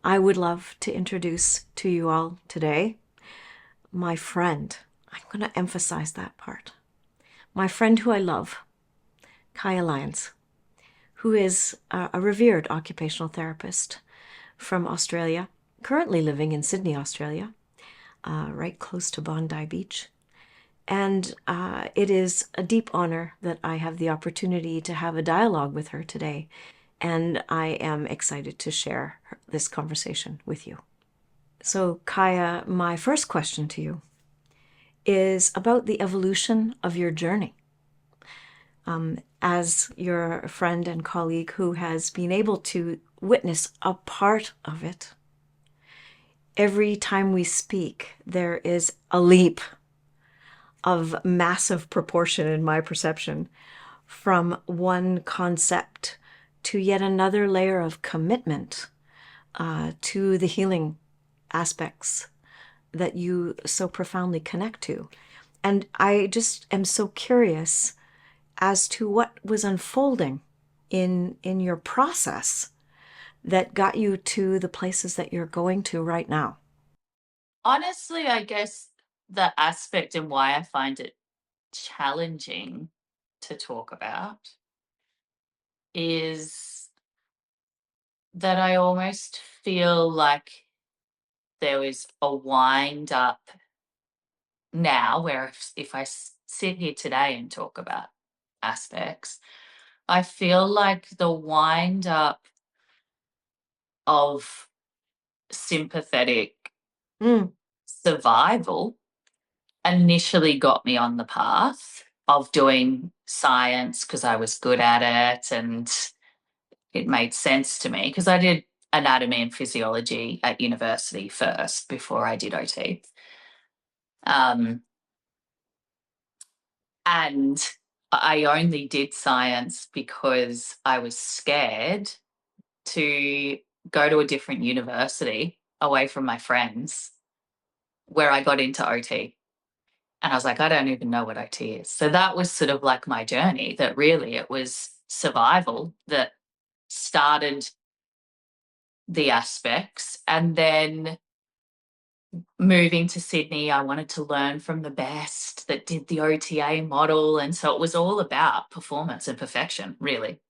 I would love to introduce to you all today my friend. I'm going to emphasize that part. My friend who I love, Kaya Lyons, who is a revered occupational therapist from Australia, currently living in Sydney, Australia, right close to Bondi Beach. And it is a deep honor that I have the opportunity to have a dialogue with her today. And I am excited to share this conversation with you. So, Kaya, my first question to you is about the evolution of your journey. As your friend and colleague who has been able to witness a part of it, every time we speak, there is a leap of massive proportion in my perception from one concept to yet another layer of commitment to the healing aspects that you so profoundly connect to. And I just am so curious as to what was unfolding in your process that got you to the places that you're going to right now. Honestly, I guess the aspect and why I find it challenging to talk about is that I almost feel like there is a wind up now where if I sit here today and talk about aspects, I feel like the wind up of sympathetic Mm, survival initially got me on the path of doing science because I was good at it and it made sense to me because I did anatomy and physiology at university first before I did OT. Um, and I only did science because I was scared to go to a different university away from my friends where I got into OT. And I was like, I don't even know what OT is. So that was sort of like my journey, that really it was survival that started the aspects. And then moving to Sydney, I wanted to learn from the best that did the OTA model. And so it was all about performance and perfection, really,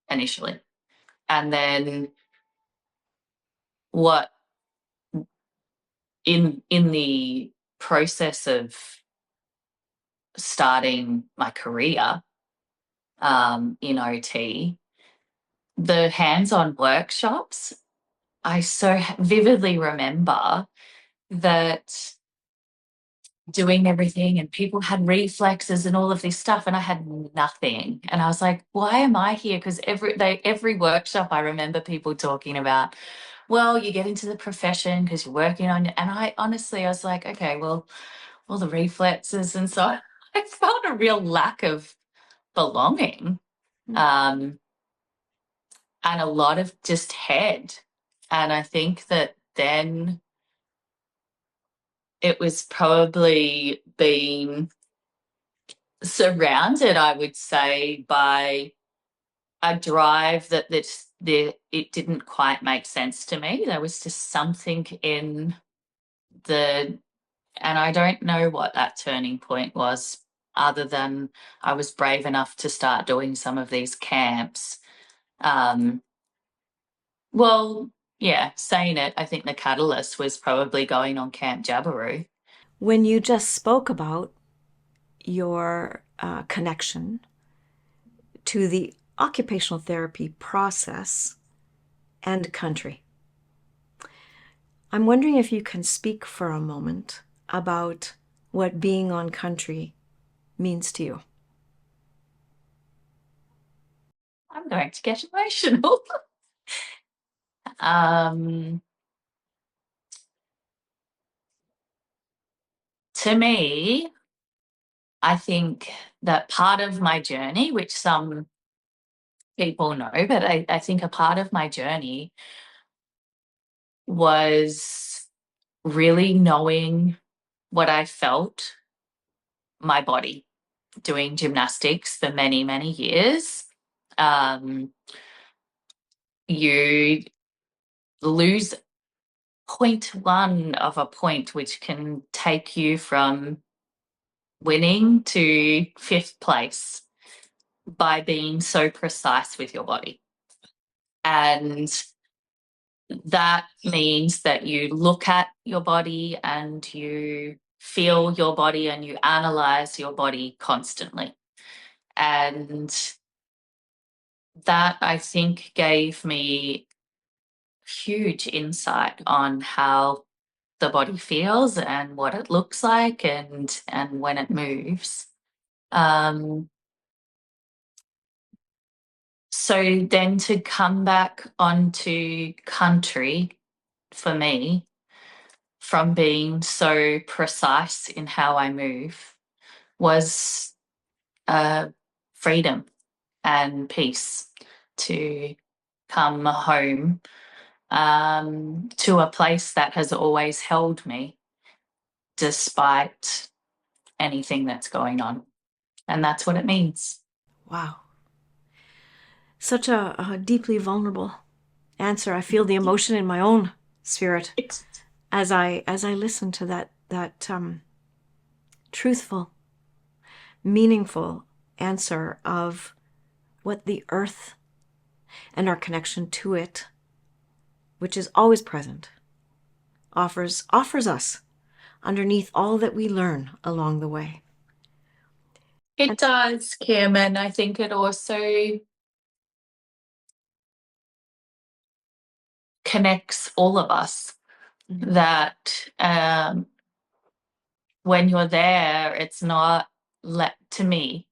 initially. And then what in the process of starting my career in OT, the hands-on workshops, I so vividly remember that doing everything and people had reflexes and all of this stuff and I had nothing. And I was like, why am I here? Because every workshop I remember people talking about, well, you get into the profession because you're working on it. And I honestly, I was like, okay, well, all the reflexes. And so I felt a real lack of belonging. mm. Um, and a lot of just head. And I think that then it was probably being surrounded, I would say, by a drive it didn't quite make sense to me. There was just something in the, and I don't know what that turning point was, other than I was brave enough to start doing some of these camps. Um, Well, yeah, saying it, I think the catalyst was probably going on Camp Jabiru. When you just spoke about your connection to the occupational therapy process and country, I'm wondering if you can speak for a moment about what being on country means to you. I'm going to get emotional. um, to me, I think that part of my journey, which some people know, but I think a part of my journey was really knowing what I felt, my body, doing gymnastics for many, many years. Um, you lose point one of a point, which can take you from winning to fifth place by being so precise with your body. And that means that you look at your body and you feel your body and you analyze your body constantly. And that, I think, gave me huge insight on how the body feels and what it looks like and when it moves. Um, so then to come back onto country for me, from being so precise in how I move, was freedom and peace to come home to a place that has always held me despite anything that's going on. And that's what it means. Wow. Such a deeply vulnerable answer. I feel the emotion in my own spirit as I listen to that truthful, meaningful answer of what the earth and our connection to it, which is always present, offers us underneath all that we learn along the way. It does, Kim, and I think it also connects all of us. Mm-hmm. That when you're there, it's not, to me,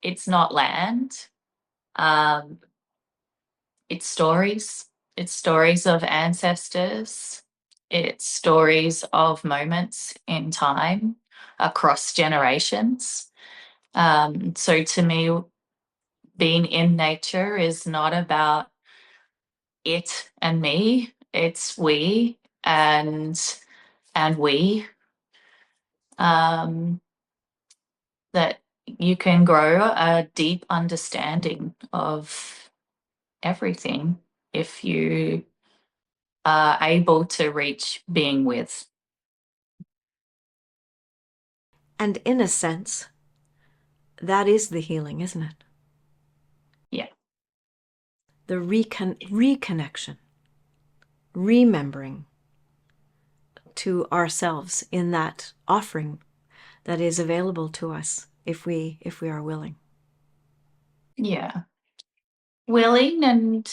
it's not land. It's stories. It's stories of ancestors. It's stories of moments in time across generations. So to me, being in nature is not about it and me. It's we and we. That you can grow a deep understanding of everything if you are able to reach being with. And in a sense, that is the healing, isn't it? Yeah. The reconnection, remembering to ourselves in that offering that is available to us if we are willing. Yeah. Willing and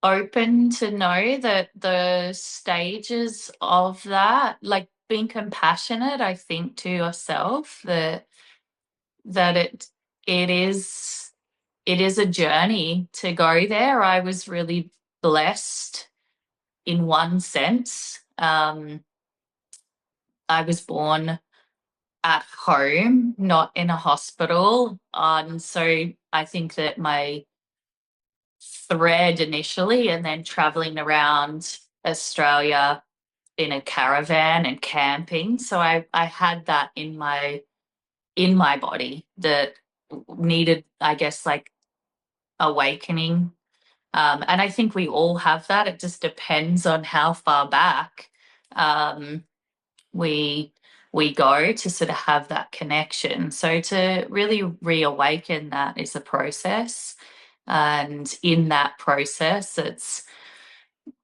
open to know that the stages of that, like being compassionate, I think, to yourself, that it is a journey to go there. I was really blessed in one sense. I was born at home, not in a hospital. And so I think that my thread initially, and then traveling around Australia in a caravan and camping. So I had that in my body that needed, I guess, like awakening. And I think we all have that. It just depends on how far back we go to sort of have that connection. So to really reawaken that is a process. And in that process, it's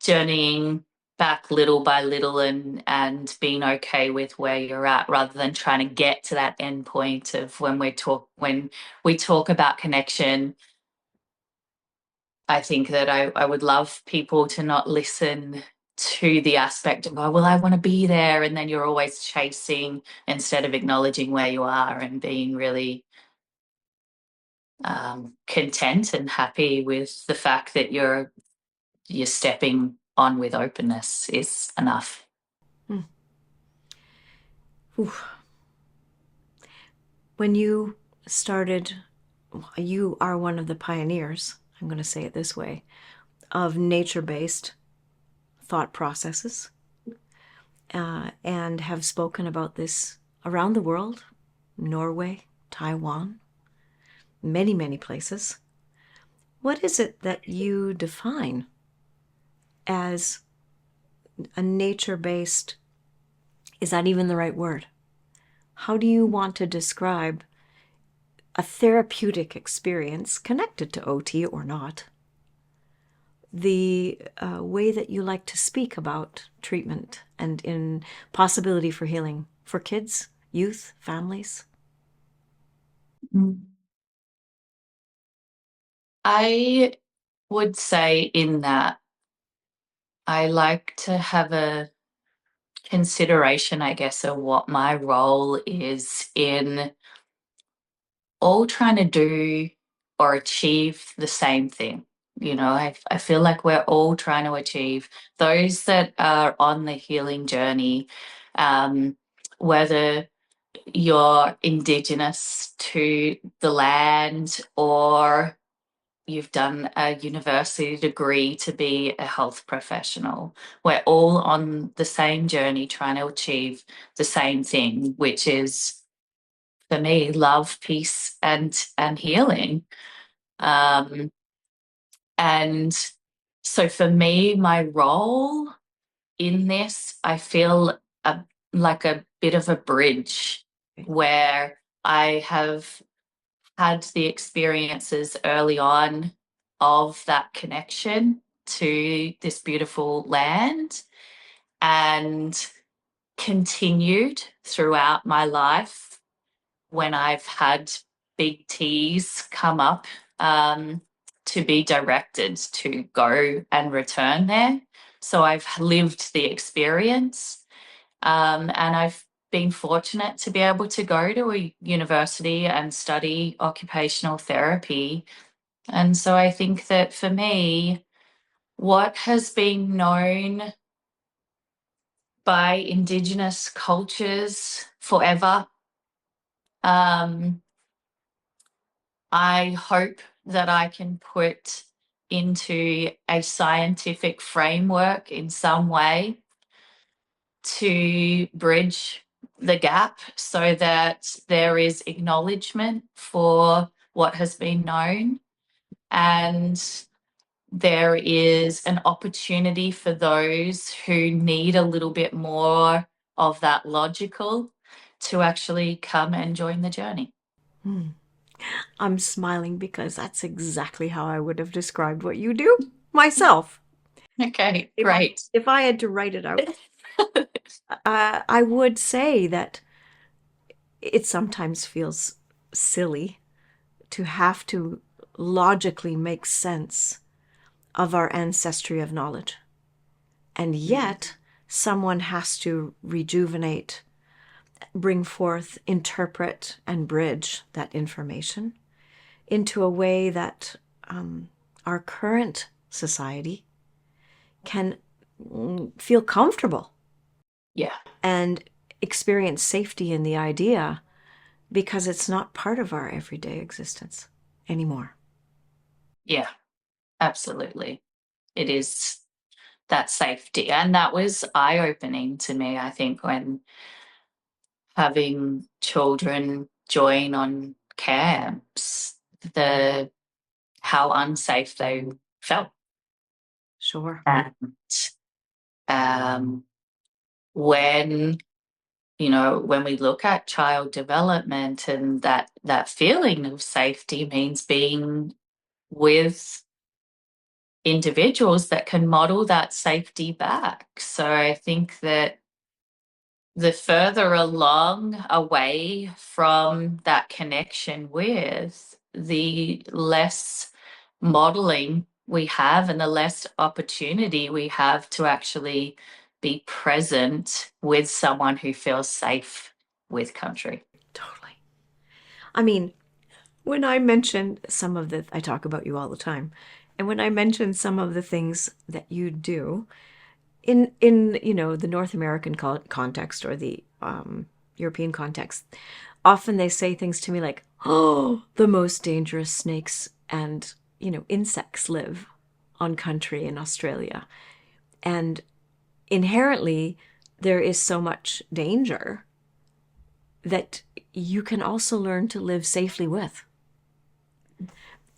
journeying back little by little and being okay with where you're at, rather than trying to get to that end point of when we talk about connection. I think that I would love people to not listen to the aspect of, oh, well, I want to be there. And then you're always chasing instead of acknowledging where you are and being really content and happy with the fact that you're stepping on with openness is enough. When you started, you are one of the pioneers, I'm going to say it this way, of nature-based thought processes, and have spoken about this around the world, Norway, Taiwan, many, many places. What is it that you define as a nature-based, is that even the right word? How do you want to describe a therapeutic experience connected to OT or not? The way that you like to speak about treatment and in possibility for healing for kids, youth, families? Mm. I would say in that I like to have a consideration, I guess, of what my role is in all trying to do or achieve the same thing. I feel like we're all trying to achieve those that are on the healing journey, um, whether you're indigenous to the land or you've done a university degree to be a health professional. We're all on the same journey trying to achieve the same thing, which is, for me, love, peace, and healing. Um, and so for me, my role in this, I feel like a bit of a bridge where I have had the experiences early on of that connection to this beautiful land and continued throughout my life when I've had big T's come up, um, to be directed to go and return there. So I've lived the experience, and I've been fortunate to be able to go to a university and study occupational therapy. And so I think that for me, what has been known by Indigenous cultures forever, um, I hope that I can put into a scientific framework in some way to bridge the gap so that there is acknowledgement for what has been known and there is an opportunity for those who need a little bit more of that logical to actually come and join the journey. Hmm. I'm smiling because that's exactly how I would have described what you do myself. Okay, If I great. if I had to write it out, I would say that it sometimes feels silly to have to logically make sense of our ancestry of knowledge. And yet, someone has to rejuvenate, bring forth, interpret, and bridge that information into a way that our current society can feel comfortable Yeah, and experience safety in the idea because it's not part of our everyday existence anymore. yeah, absolutely. It is that safety. And that was eye opening to me, I think, when having children join on camps, the how unsafe they felt. Sure. And um, when when we look at child development and that feeling of safety means being with individuals that can model that safety back. So I think that the further along away from that connection with, the less modeling we have and the less opportunity we have to actually be present with someone who feels safe with country. Totally. I mean, when I mentioned some of the, I talk about you all the time, and when I mentioned some of the things that you do in the North American context or the European context, often they say things to me like, "Oh, the most dangerous snakes and insects live on country in Australia," and inherently there is so much danger that you can also learn to live safely with.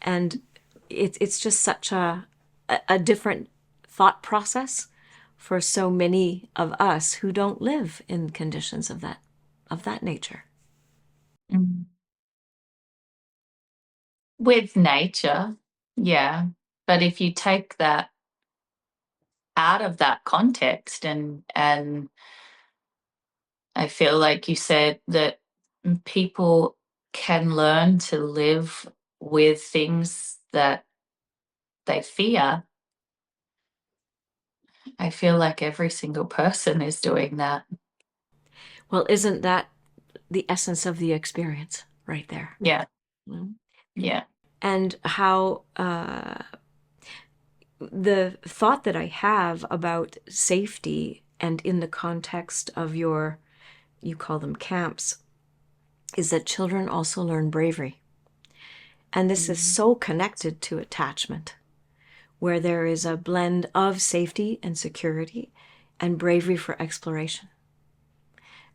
And it's just such a different thought process for so many of us who don't live in conditions of that nature. Mm. With nature, yeah. But if you take that out of that context, and I feel like you said that people can learn to live with things that they fear. I feel like every single person is doing that. Well, isn't that the essence of the experience right there? Yeah, Mm. yeah. And how the thought that I have about safety and in the context of your, you call them camps, is that children also learn bravery. And this is Mm. so connected to attachment, where there is a blend of safety and security and bravery for exploration.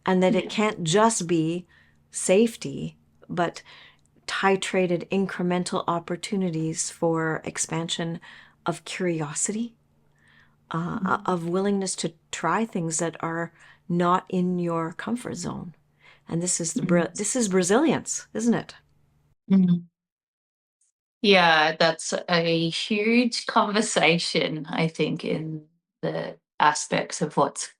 And that it Yeah. can't just be safety, but titrated incremental opportunities for expansion of curiosity, Mm. of willingness to try things that are not in your comfort zone. And Mm. this is resilience, isn't it? Mm. Yeah, that's a huge conversation, I think, in the aspects of what's,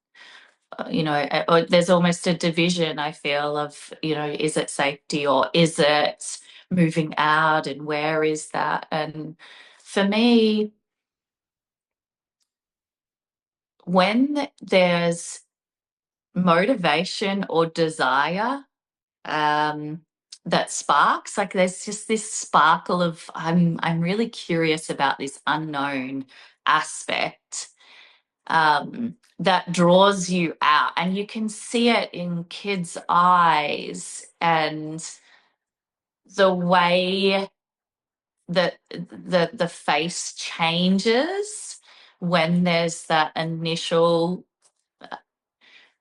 there's almost a division, I feel, of, is it safety or is it moving out, and where is that? And for me, when there's motivation or desire, um, that sparks, like there's just this sparkle of I'm really curious about this unknown aspect, that draws you out, and you can see it in kids' eyes, and the way that the face changes when there's that initial,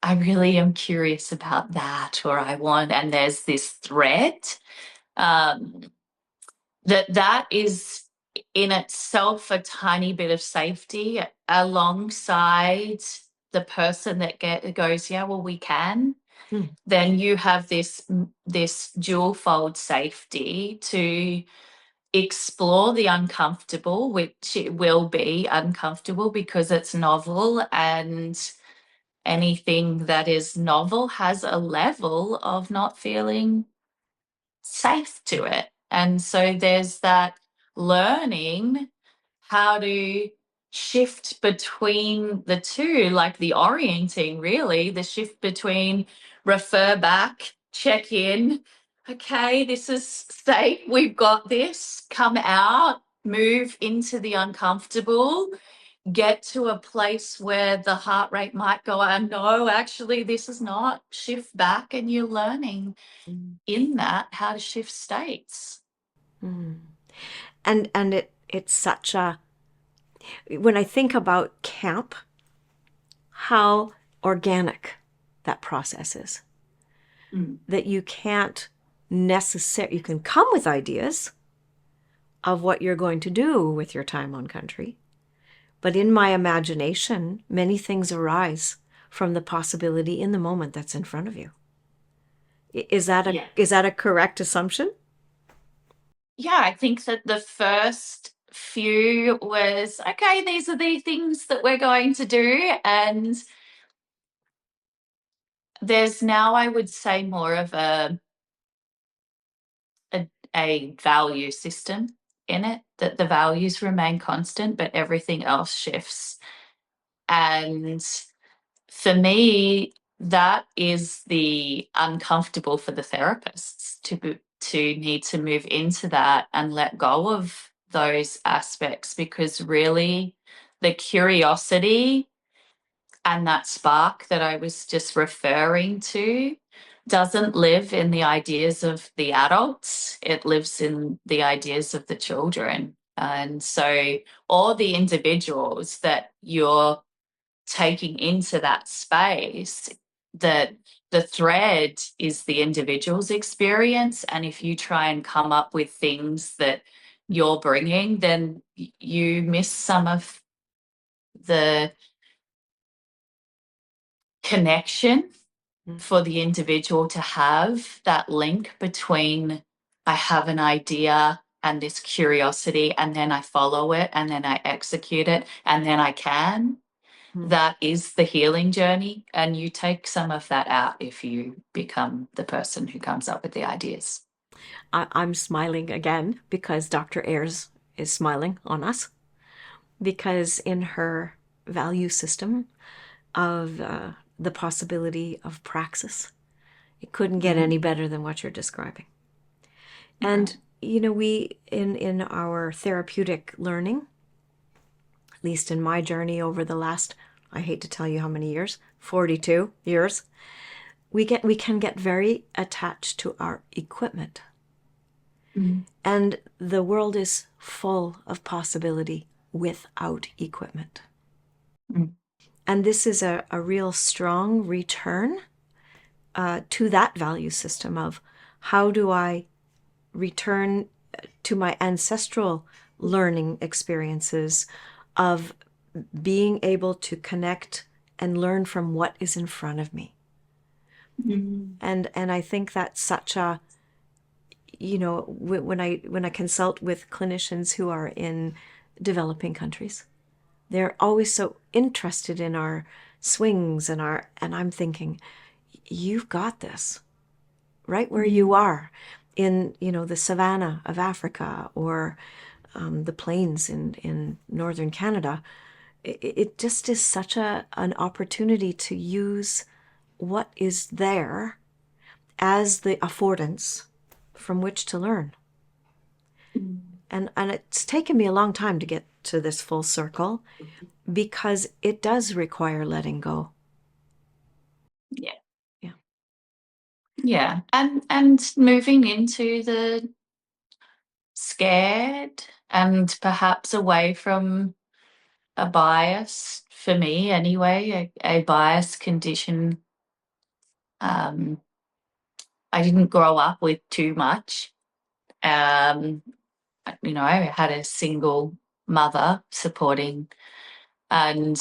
I really am curious about that, or I want, and there's this thread, um, that is in itself a tiny bit of safety alongside the person that goes, yeah, well, we can. Hmm. Then you have this dual fold safety to explore the uncomfortable, which it will be uncomfortable because it's novel, and anything that is novel has a level of not feeling safe to it. And so there's that learning how to shift between the two, like the orienting, really, the shift between refer back, check in. Okay, this is safe. We've got this. Come out, move into the uncomfortable, get to a place where the heart rate might go, no, actually, this is not. Shift back, and you're learning in that how to shift states. Mm. And it's such a, when I think about camp, how organic that process is. Mm. That you can't necessarily, you can come with ideas of what you're going to do with your time on country. But in my imagination, many things arise from the possibility in the moment that's in front of you. Yeah. Is that a correct assumption? Yeah, I think that the first few was, okay, these are the things that we're going to do. And there's now, I would say, more of a, a value system in it, that the values remain constant, but everything else shifts. And for me, that is the uncomfortable for the therapists to need to move into that and let go of those aspects, because really the curiosity and that spark that I was just referring to doesn't live in the ideas of the adults, it lives in the ideas of the children. And so all the individuals that you're taking into that space, that the thread is the individual's experience, and if you try and come up with things that you're bringing, then you miss some of the connection Mm. for the individual to have that link between I have an idea and this curiosity, and then I follow it, and then I execute it, and then I can. Mm. That is the healing journey. And you take some of that out if you become the person who comes up with the ideas. I'm smiling again because Dr. Ayers is smiling on us because in her value system of the possibility of praxis, it couldn't get any better than what you're describing. And Right. we in our therapeutic learning, at least in my journey over the last, I hate to tell you how many years, 42 years, we can get very attached to our equipment. Mm. And the world is full of possibility without equipment. Mm. And this is a real strong return to that value system of how do I return to my ancestral learning experiences of being able to connect and learn from what is in front of me. Mm. And I think that's such a, when I consult with clinicians who are in developing countries, they're always so interested in our swings and I'm thinking, you've got this right where you are in, the savannah of Africa or the plains in northern Canada. It just is such an opportunity to use what is there as the affordance from which to learn. And it's taken me a long time to get to this full circle because it does require letting go. Yeah. Yeah. Yeah. And moving into the scared and perhaps away from a bias, for me anyway, a bias condition. I didn't grow up with too much. Um, I had a single mother supporting, and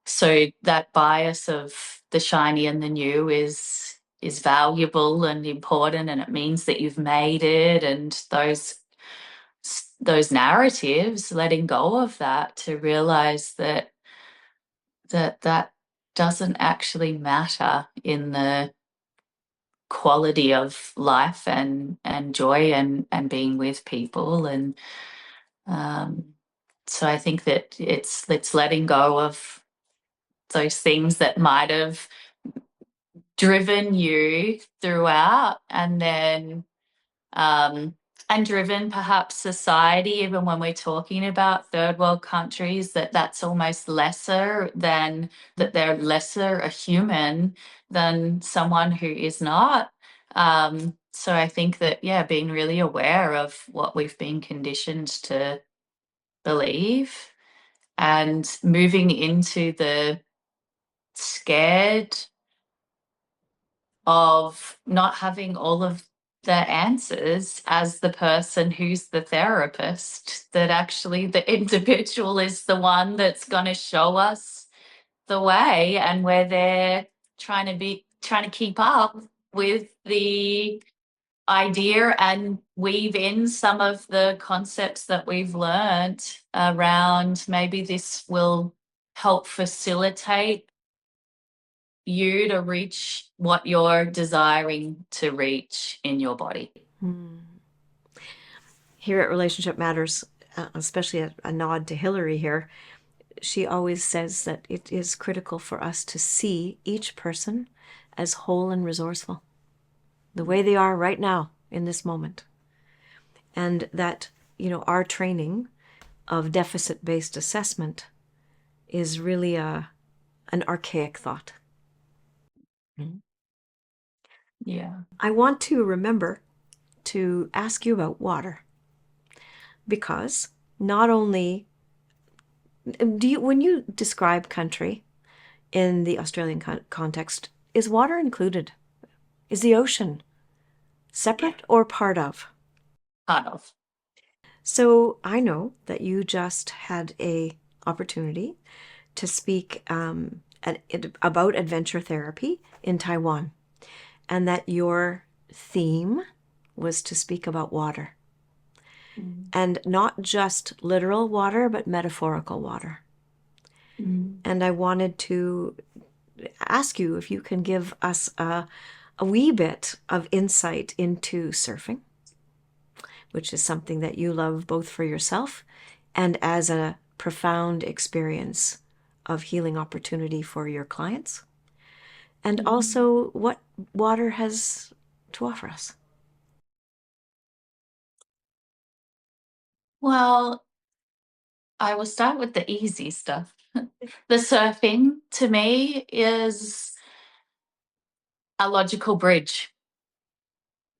so that bias of the shiny and the new is valuable and important, and it means that you've made it, and those narratives, letting go of that to realize that doesn't actually matter in the quality of life and joy and being with people. And so I think that it's letting go of those things that might have driven you throughout, and then um, and driven perhaps society, even when we're talking about third world countries, that's almost lesser than, that they're lesser a human than someone who is not. So I think that, yeah, being really aware of what we've been conditioned to believe and moving into the scared of not having all of the answers as the person who's the therapist, that actually the individual is the one that's going to show us the way, and where they're trying to keep up with the idea and weave in some of the concepts that we've learned around, maybe this will help facilitate you to reach what you're desiring to reach in your body. Here at Relationship Matters, especially a nod to Hillary here, she always says that it is critical for us to see each person as whole and resourceful, the way they are right now in this moment. And that, our training of deficit-based assessment is really an archaic thought. Yeah. I want to remember to ask you about water because not only when you describe country in the Australian context, is water included? Is the ocean separate or part of? Part of. So I know that you just had a opportunity to speak about adventure therapy in Taiwan, and that your theme was to speak about water. Mm. And not just literal water, but metaphorical water. Mm. And I wanted to ask you if you can give us a wee bit of insight into surfing, which is something that you love both for yourself and as a profound experience of healing opportunity for your clients, and Mm. also what water has to offer us. Well, I will start with the easy stuff. The surfing to me is a logical bridge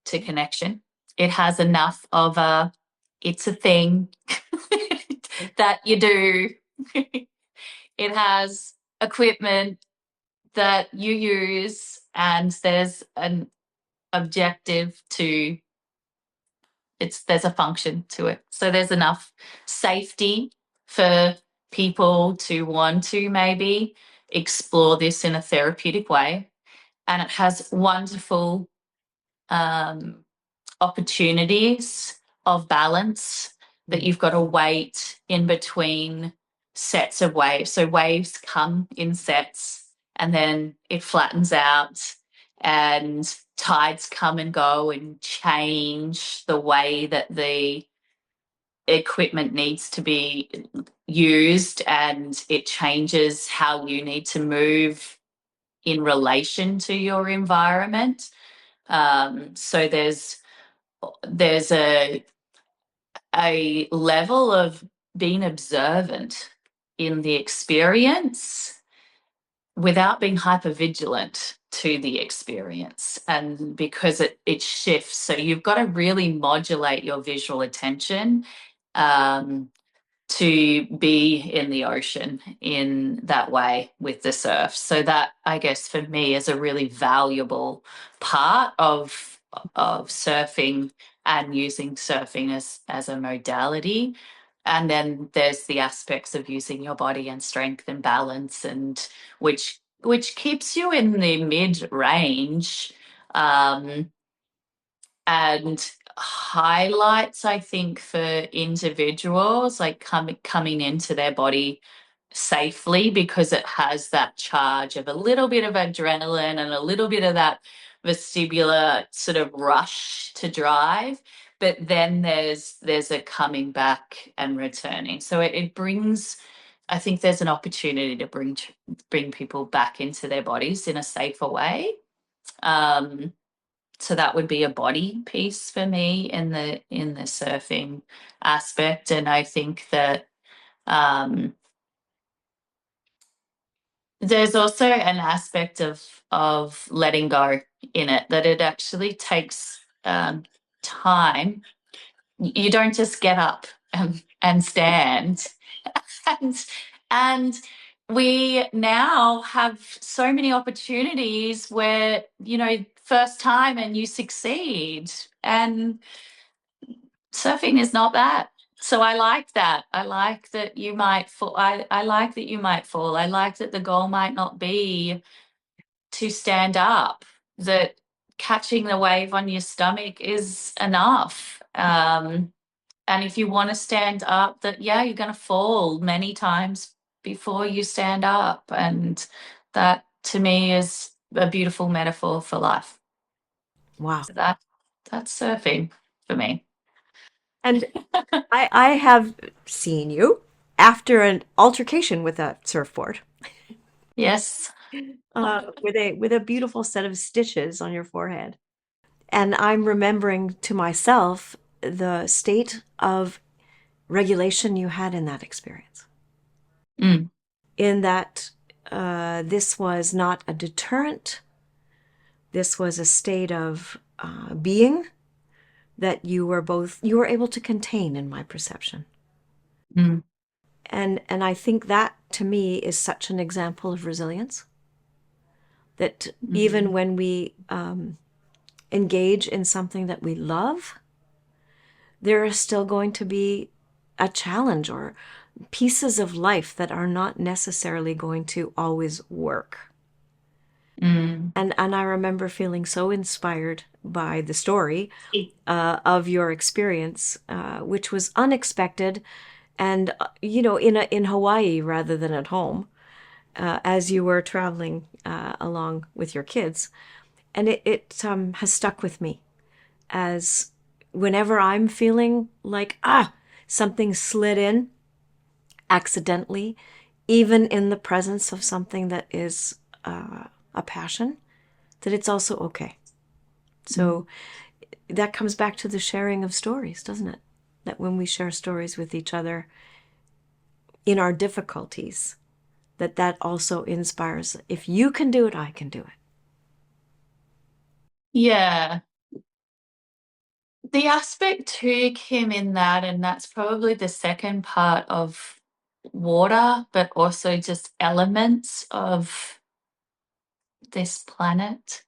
to connection. It has enough of it's a thing that you do. It has equipment that you use, and there's an objective to there's a function to it. So there's enough safety for people to want to maybe explore this in a therapeutic way. And it has wonderful um, opportunities of balance, that you've got to wait in between sets of waves. So waves come in sets and then it flattens out, and tides come and go and change the way that the equipment needs to be used, and it changes how you need to move in relation to your environment. So there's a level of being observant in the experience without being hyper vigilant to the experience, and because it shifts, so you've got to really modulate your visual attention um, to be in the ocean in that way with the surf. So that, I guess, for me is a really valuable part of surfing and using surfing as a modality. And then there's the aspects of using your body and strength and balance, and which keeps you in the mid range. And highlights, I think, for individuals like coming into their body safely, because it has that charge of a little bit of adrenaline and a little bit of that vestibular sort of rush to drive. But then there's a coming back and returning. So it brings, I think there's an opportunity to bring people back into their bodies in a safer way. Um, so that would be a body piece for me in the surfing aspect. And I think that there's also an aspect of letting go in it, that it actually takes time. You don't just get up and stand. and and we now have so many opportunities where, first time and you succeed, and surfing is not that. So I like that. I like that you might fall. I like that you might fall. I like that the goal might not be to stand up, that catching the wave on your stomach is enough. And if you want to stand up, that, yeah, you're going to fall many times before you stand up. And that to me is a beautiful metaphor for life. Wow. So that's surfing for me. And I have seen you after an altercation with a surfboard, Yes. with a beautiful set of stitches on your forehead. And I'm remembering to myself the state of regulation you had in that experience. Mm. In that this was not a deterrent, this was a state of being that you were able to contain, in my perception. Mm. And I think that to me is such an example of resilience, that even Mm. when we engage in something that we love, there are still going to be a challenge or pieces of life that are not necessarily going to always work. Mm. And I remember feeling so inspired by the story of your experience, which was unexpected, and in Hawaii rather than at home, as you were traveling along with your kids, and it has stuck with me as whenever I'm feeling like something slid in accidentally, even in the presence of something that is a passion, that it's also okay. Mm. So that comes back to the sharing of stories, doesn't it? That when we share stories with each other in our difficulties, that also inspires. If you can do it, I can do it. Yeah. The aspect too, Kim, in that, and that's probably the second part of water, but also just elements of this planet.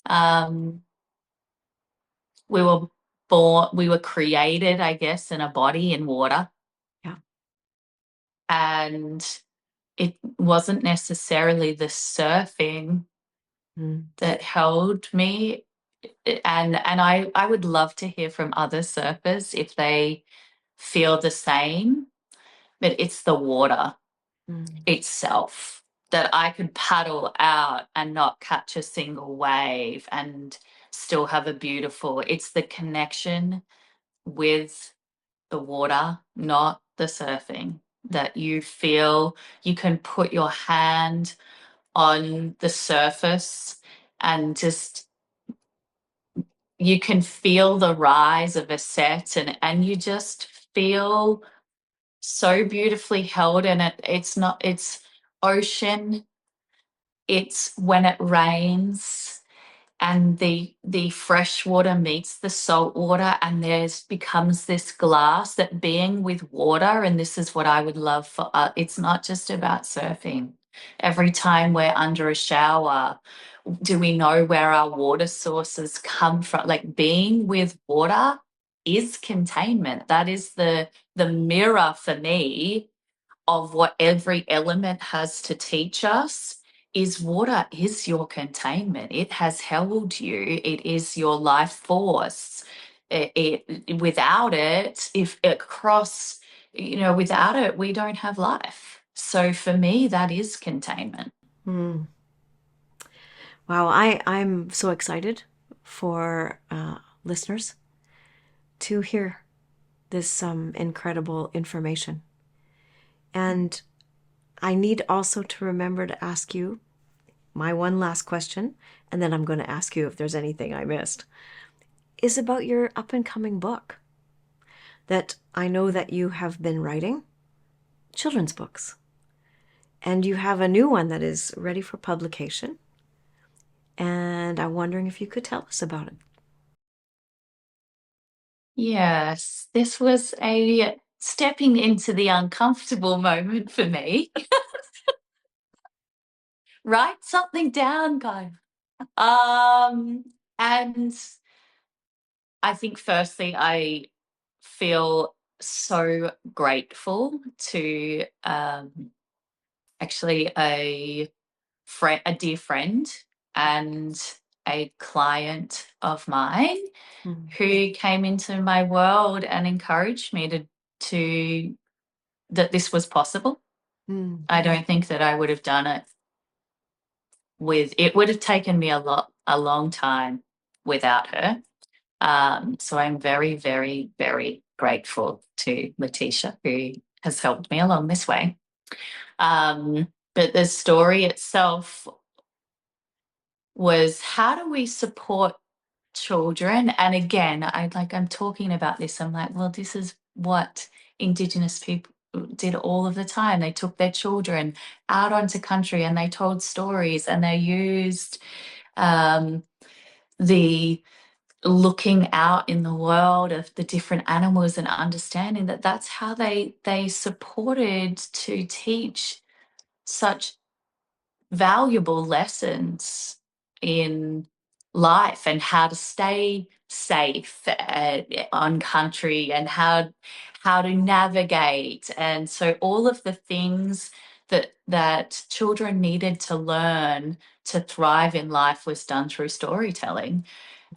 Um, we were created, I guess, in a body in water. Yeah. And it wasn't necessarily the surfing Mm. that held me. And I would love to hear from other surfers if they feel the same, but it's the water Mm. itself that I could paddle out and not catch a single wave and still have a beautiful, it's the connection with the water, not the surfing, that you feel you can put your hand on the surface and just you can feel the rise of a set and you just feel so beautifully held in it. It's not, it's ocean, it's when it rains and the fresh water meets the salt water and there's becomes this glass that being with water, and this is what I would love for it's not just about surfing. Every time we're under a shower, do we know where our water sources come from? Like being with water is containment. That is the mirror for me of what every element has to teach us. Is water is your containment. It has held you. It is your life force. Without it, if across, without it, we don't have life. So for me, that is containment. Mm. Wow, I'm so excited for listeners to hear this incredible information. And I need also to remember to ask you my one last question, and then I'm going to ask you if there's anything I missed, is about your up and coming book that I know that you have been writing children's books. And you have a new one that is ready for publication. And I'm wondering if you could tell us about it. Yes, this was a stepping into the uncomfortable moment for me. Write something down, guys. And I think firstly, I feel so grateful to actually a dear friend and a client of mine Mm. who came into my world and encouraged me to that this was possible. Mm. I don't think that I would have done it it would have taken me a long time without her. So I'm very, very, very grateful to Letitia, who has helped me along this way. But the story itself was, how do we support children? And again, I'm talking about this. I'm like, well, this is what Indigenous people did all of the time. They took their children out onto country and they told stories and they used um, the looking out in the world of the different animals and understanding that that's how they supported to teach such valuable lessons in life and how to stay safe on country, and how to navigate. And so all of the things that children needed to learn to thrive in life was done through storytelling.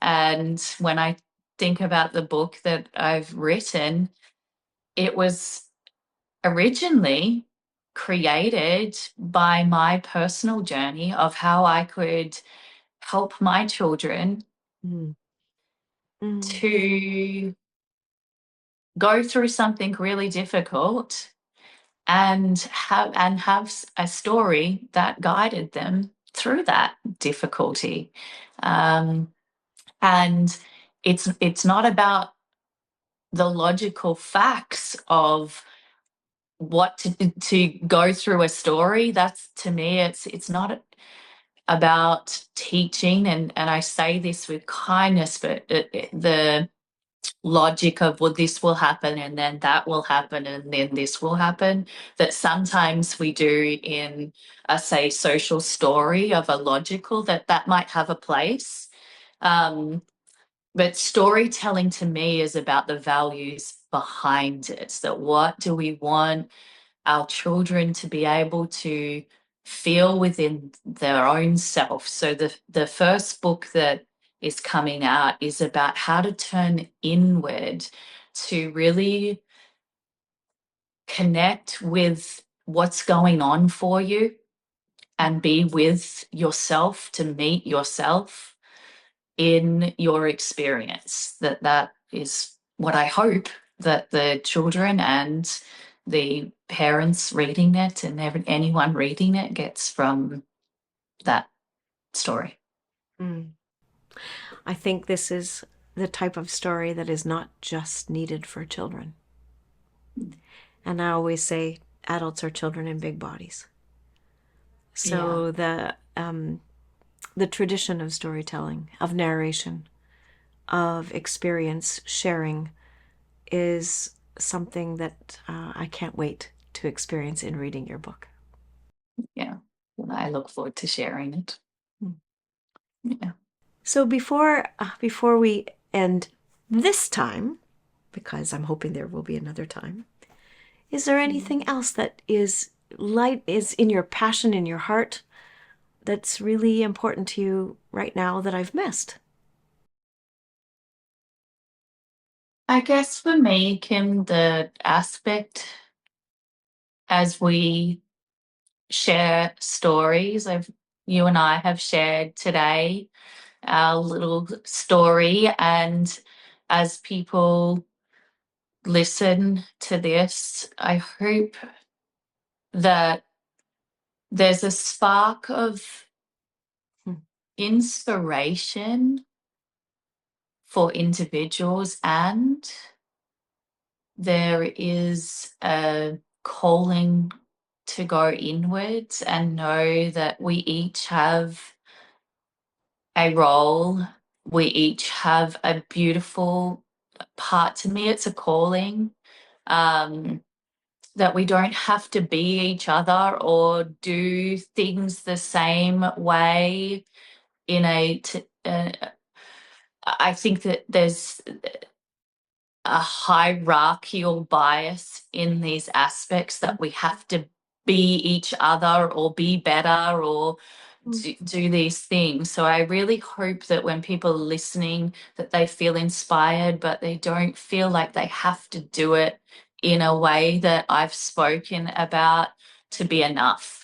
And when I think about the book that I've written, it was originally created by my personal journey of how I could help my children Mm. Mm. to go through something really difficult and have a story that guided them through that difficulty. Um, and it's not about the logical facts of what to go through a story. That's, to me, it's not about teaching, and I say this with kindness, but the logic of, well, this will happen and then that will happen and then this will happen, that sometimes we do in a, say, social story of a logical, that might have a place. But storytelling to me is about the values behind it. That what do we want our children to be able to feel within their own self? So the first book that is coming out is about how to turn inward to really connect with what's going on for you and be with yourself, to meet yourself in your experience. That is what I hope that the children and the parents reading it and anyone reading it gets from that story. Mm. I think this is the type of story that is not just needed for children. And I always say adults are children in big bodies. Yeah. So the tradition of storytelling, of narration, of experience sharing is something that I can't wait to experience in reading your book. Yeah. Well, I look forward to sharing it. Mm. Yeah. So before we end this time, because I'm hoping there will be another time, is there anything else that is in your passion, in your heart, that's really important to you right now that I've missed? I guess for me, Kim, the aspect as we share stories, you and I have shared today our little story, and as people listen to this, I hope that there's a spark of Hmm. inspiration for individuals, and there is a calling to go inwards and know that we each have a role. We each have a beautiful part. To me, it's a calling. Um, that we don't have to be each other or do things the same way in I think that there's a hierarchical bias in these aspects, that we have to be each other or be better or do these things. So I really hope that when people are listening, that they feel inspired, but they don't feel like they have to do it in a way that I've spoken about to be enough.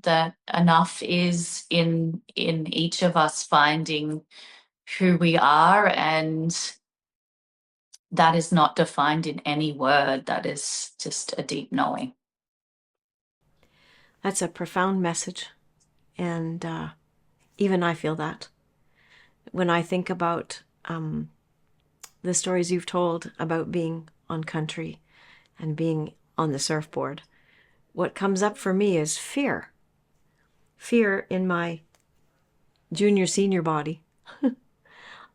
That enough is in each of us finding who we are, and that is not defined in any word. That is just a deep knowing. That's a profound message, and even I feel that when I think about the stories you've told about being on country and being on the surfboard. What comes up for me is fear. Fear in my junior senior body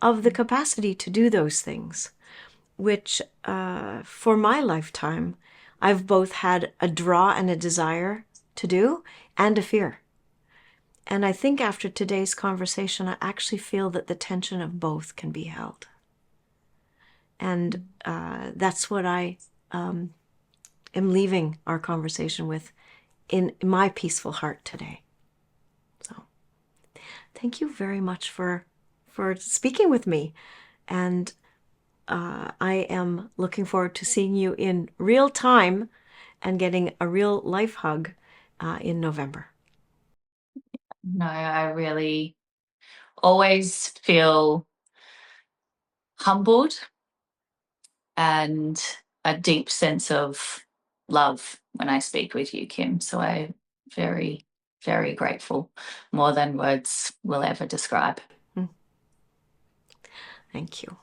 of the capacity to do those things, which for my lifetime, I've both had a draw and a desire to do, and a fear. And I think after today's conversation, I actually feel that the tension of both can be held. And that's what I am leaving our conversation with in my peaceful heart today. So thank you very much for speaking with me. And I am looking forward to seeing you in real time and getting a real life hug in November. No, I really always feel humbled and a deep sense of love when I speak with you, Kim. So I'm very, very grateful, more than words will ever describe. Thank you.